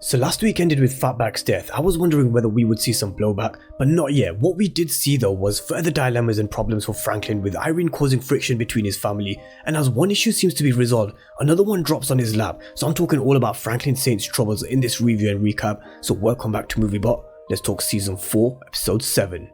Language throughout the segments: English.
So last week ended with Fatback's death. I was wondering whether we would see some blowback, but not yet. What we did see though was further dilemmas and problems for Franklin, with Irene causing friction between his family, and as one issue seems to be resolved, another one drops on his lap. So I'm talking all about Franklin Saint's troubles in this review and recap. So welcome back to MovieBot. Let's talk season 4, episode 7.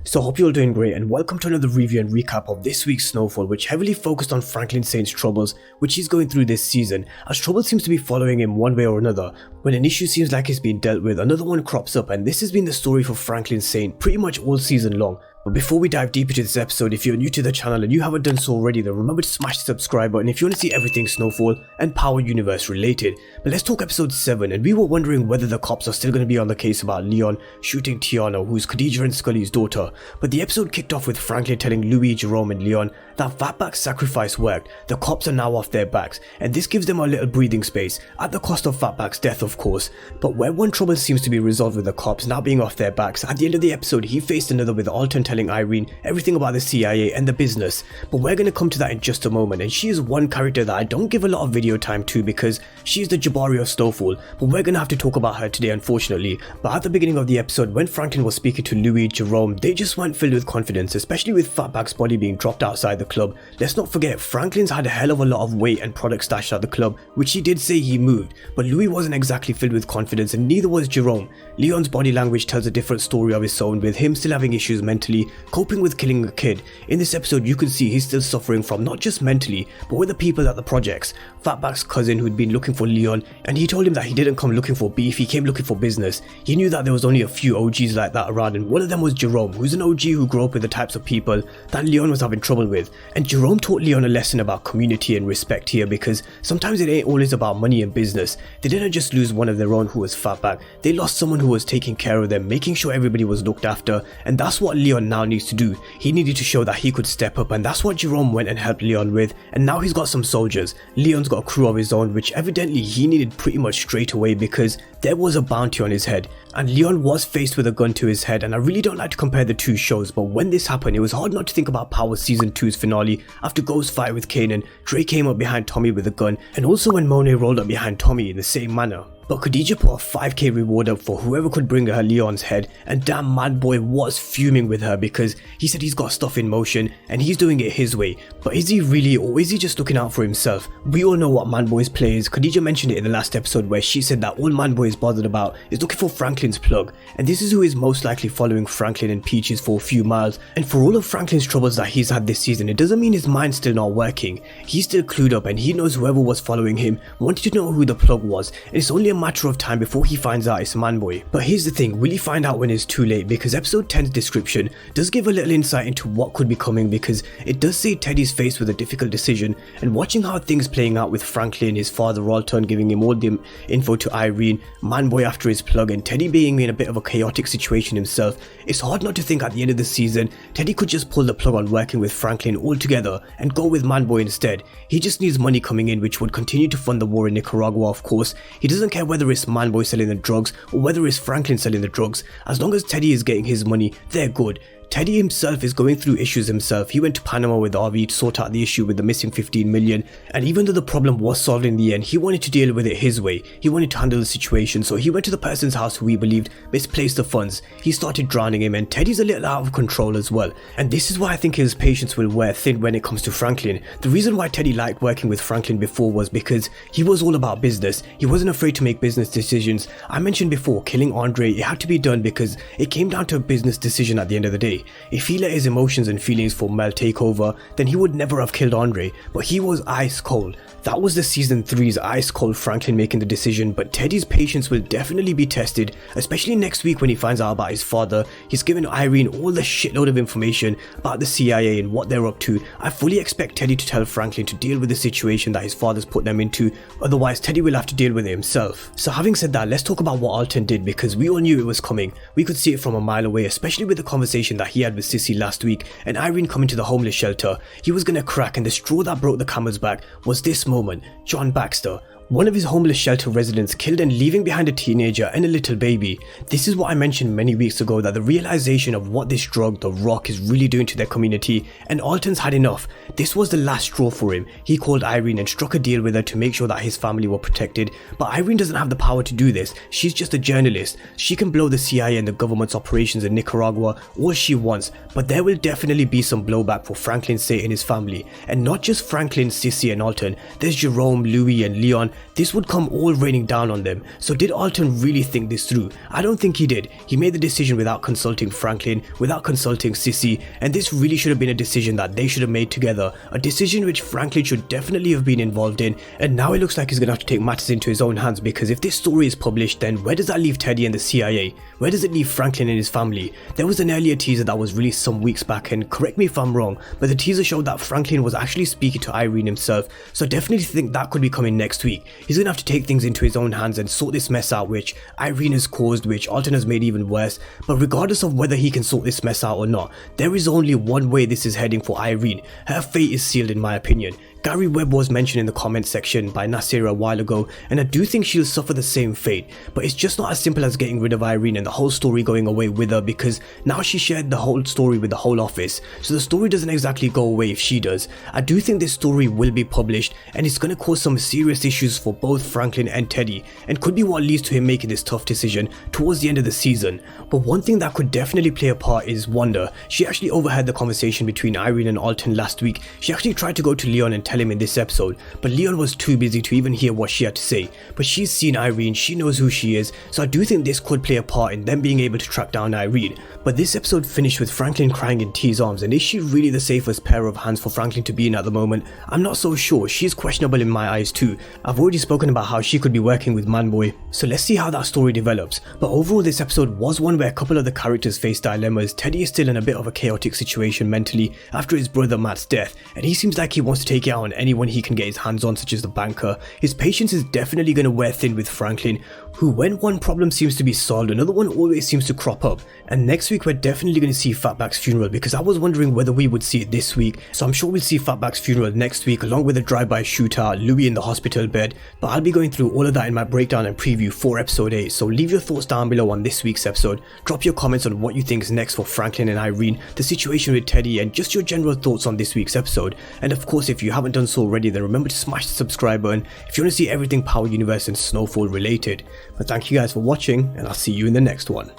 So I hope you're all doing great, and welcome to another review and recap of this week's Snowfall, which heavily focused on Franklin Saint's troubles which he's going through this season, as trouble seems to be following him one way or another. When an issue seems like it's being dealt with, another one crops up, and this has been the story for Franklin Saint pretty much all season long. But before we dive deep into this episode, if you're new to the channel and you haven't done so already, then remember to smash the subscribe button if you want to see everything Snowfall and Power Universe related. But let's talk episode 7, and we were wondering whether the cops are still going to be on the case about Leon shooting Tiana, who's Khadija and Scully's daughter. But the episode kicked off with Franklin telling Louis, Jerome and Leon that Fatback's sacrifice worked. The cops are now off their backs, and this gives them a little breathing space, at the cost of Fatback's death of course. But where one trouble seems to be resolved with the cops now being off their backs, at the end of the episode he faced another with Alton telling Irene everything about the CIA and the business. But we're going to come to that in just a moment, and she is one character that I don't give a lot of video time to because she is the Jabari of Snowfall, but we're going to have to talk about her today unfortunately. But at the beginning of the episode, when Franklin was speaking to Louis, Jerome, they just weren't filled with confidence, especially with Fatback's body being dropped outside the club. Let's not forget, Franklin's had a hell of a lot of weight and product stashed at the club, which he did say he moved, but Louis wasn't exactly filled with confidence, and neither was Jerome. Leon's body language tells a different story of his own, with him still having issues mentally, coping with killing a kid. In this episode you can see he's still suffering from not just mentally, but with the people at the projects. Fatback's cousin who'd been looking for Leon, and he told him that he didn't come looking for beef, he came looking for business. He knew that there was only a few OGs like that around, and one of them was Jerome, who's an OG who grew up with the types of people that Leon was having trouble with. And Jerome taught Leon a lesson about community and respect here, because sometimes it ain't always about money and business. They didn't just lose one of their own who was Fatback, they lost someone who was taking care of them, making sure everybody was looked after, and that's what Leon now needs to do. He needed to show that he could step up, and that's what Jerome went and helped Leon with, and now he's got some soldiers. Leon's got a crew of his own, which evidently he needed pretty much straight away because there was a bounty on his head, and Leon was faced with a gun to his head. And I really don't like to compare the two shows, but when this happened it was hard not to think about Power Season 2's finale after Ghost fight with Kanan. Dre came up behind Tommy with a gun, and also when Monet rolled up behind Tommy in the same manner. But Khadija put a 5k reward up for whoever could bring her Leon's head, and damn, Manboy was fuming with her because he said he's got stuff in motion and he's doing it his way. But is he really, or is he just looking out for himself? We all know what Manboy's play is. Khadija mentioned it in the last episode where she said that all Manboy is bothered about is looking for Franklin's plug, and this is who is most likely following Franklin and Peaches for a few miles. And for all of Franklin's troubles that he's had this season, it doesn't mean his mind's still not working. He's still clued up, and he knows whoever was following him wanted to know who the plug was, and it's only a matter of time before he finds out it's Manboy. But here's the thing, will he find out when it's too late? Because episode 10's description does give a little insight into what could be coming, because it does say Teddy's faced with a difficult decision, and watching how things playing out with Franklin, his father Alton giving him all the info to Irene, Manboy after his plug, and Teddy being in a bit of a chaotic situation himself, it's hard not to think at the end of the season Teddy could just pull the plug on working with Franklin altogether and go with Manboy instead. He just needs money coming in, which would continue to fund the war in Nicaragua of course. He doesn't care whether it's Manboy selling the drugs or whether it's Franklin selling the drugs. As long as Teddy is getting his money, they're good. Teddy himself is going through issues himself. He went to Panama with RV to sort out the issue with the missing 15 million, and even though the problem was solved in the end, he wanted to deal with it his way. He wanted to handle the situation, so he went to the person's house who he believed misplaced the funds. He started drowning him, and Teddy's a little out of control as well. And this is why I think his patience will wear thin when it comes to Franklin. The reason why Teddy liked working with Franklin before was because he was all about business. He wasn't afraid to make business decisions. I mentioned before, killing Andre, it had to be done because it came down to a business decision at the end of the day. If he let his emotions and feelings for Mel take over, then he would never have killed Andre, but he was ice cold. That was the season 3's ice cold Franklin making the decision, but Teddy's patience will definitely be tested, especially next week when he finds out about his father. He's given Irene all the shitload of information about the CIA and what they're up to. I fully expect Teddy to tell Franklin to deal with the situation that his father's put them into, otherwise Teddy will have to deal with it himself. So having said that, let's talk about what Alton did, because we all knew it was coming. We could see it from a mile away, especially with the conversation that he had with Sissy last week and Irene coming to the homeless shelter. He was gonna crack, and the straw that broke the camel's back was this moment. John Baxter. one of his homeless shelter residents killed and leaving behind a teenager and a little baby. This is what I mentioned many weeks ago, that the realization of what this drug, the rock, is really doing to their community, and Alton's had enough. This was the last straw for him. He called Irene and struck a deal with her to make sure that his family were protected, but Irene doesn't have the power to do this. She's just a journalist. She can blow the CIA and the government's operations in Nicaragua all she wants, but there will definitely be some blowback for Franklin Saint and his family. And not just Franklin, Sissy and Alton, there's Jerome, Louis and Leon. This would come all raining down on them. So did Alton really think this through? I don't think he did. He made the decision without consulting Franklin, without consulting Sissy, and this really should have been a decision that they should have made together, a decision which Franklin should definitely have been involved in. And now it looks like he's gonna have to take matters into his own hands, because if this story is published, then where does that leave Teddy and the CIA? Where does it leave Franklin and his family? There was an earlier teaser that was released some weeks back, and correct me if I'm wrong, but the teaser showed that Franklin was actually speaking to Irene himself, so I definitely think that could be coming next week. He's gonna have to take things into his own hands and sort this mess out which Irene has caused, which Alton has made even worse. But regardless of whether he can sort this mess out or not, there is only one way this is heading for Irene. Her fate is sealed in my opinion. Gary Webb was mentioned in the comment section by Nasir a while ago, and I do think she'll suffer the same fate, but it's just not as simple as getting rid of Irene and the whole story going away with her, because now she shared the whole story with the whole office, so the story doesn't exactly go away if she does. I do think this story will be published, and it's going to cause some serious issues for both Franklin and Teddy, and could be what leads to him making this tough decision towards the end of the season. But one thing that could definitely play a part is Wanda. She actually overheard the conversation between Irene and Alton last week. She actually tried to go to Leon and tell him in this episode, but Leon was too busy to even hear what she had to say. But she's seen Irene, she knows who she is, so I do think this could play a part in them being able to track down Irene. But this episode finished with Franklin crying in T's arms, and is she really the safest pair of hands for Franklin to be in at the moment? I'm not so sure. She's questionable in my eyes too. I've already spoken about how she could be working with Manboy, so let's see how that story develops. But overall this episode was one where a couple of the characters face dilemmas. Teddy is still in a bit of a chaotic situation mentally after his brother Matt's death, and he seems like he wants to take it out on anyone he can get his hands on, such as the banker. His patience is definitely going to wear thin with Franklin, who when one problem seems to be solved, another one always seems to crop up. And next week we're definitely going to see Fatback's funeral, because I was wondering whether we would see it this week, so I'm sure we'll see Fatback's funeral next week along with a drive-by shootout, Louis in the hospital bed. But I'll be going through all of that in my breakdown and preview for episode 8, so leave your thoughts down below on this week's episode. Drop your comments on what you think is next for Franklin and Irene, the situation with Teddy, and just your general thoughts on this week's episode. And of course, if you haven't done so already, then remember to smash the subscribe button if you want to see everything Power Universe and Snowfall related. But thank you guys for watching, and I'll see you in the next one.